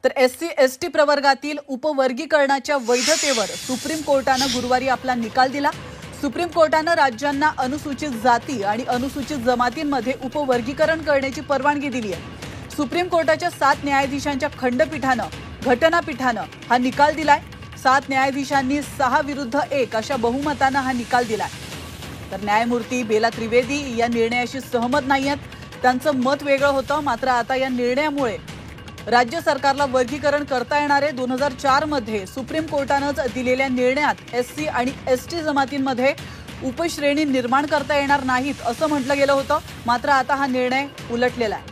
तर SC/ST प्रवर्गातील उपवर्गीकरणाच्या वैधतेवर supreme कोर्टाने गुरुवारी आपला निकाल दिला। सुप्रीम कोर्टाने राज्यांना अनुसूचित जाती आणि अनुसूचित जमातींमध्ये उपवर्गीकरण करण्याची परवानगी दिली आहे। सुप्रीम कोर्टाच्या 7 न्यायाधीशांच्या खंडपीठाने घटनापीठाने हा निकाल दिलाय। 7 न्यायाधीशांनी 6 विरुद्ध 1 अशा बहुमताने हा निकाल दिलाय। तर न्यायमूर्ती बेला त्रिवेदी या निर्णयाशी सहमत नाहीयेत। त्यांचं मत वेगळं होतं, मात्र आता या निर्णयामुळे राज्य सरकारला वर्गीकरण करता येणार आहे। 2004 मध्ये सुप्रीम कोर्टानेच दिलेल्या निर्णयात SC आणि ST जमातींमध्ये उपश्रेणी निर्माण करता येणार नाहीत असं म्हटलं गेलं होतं, मात्र आता हा निर्णय उलटलेला आहे।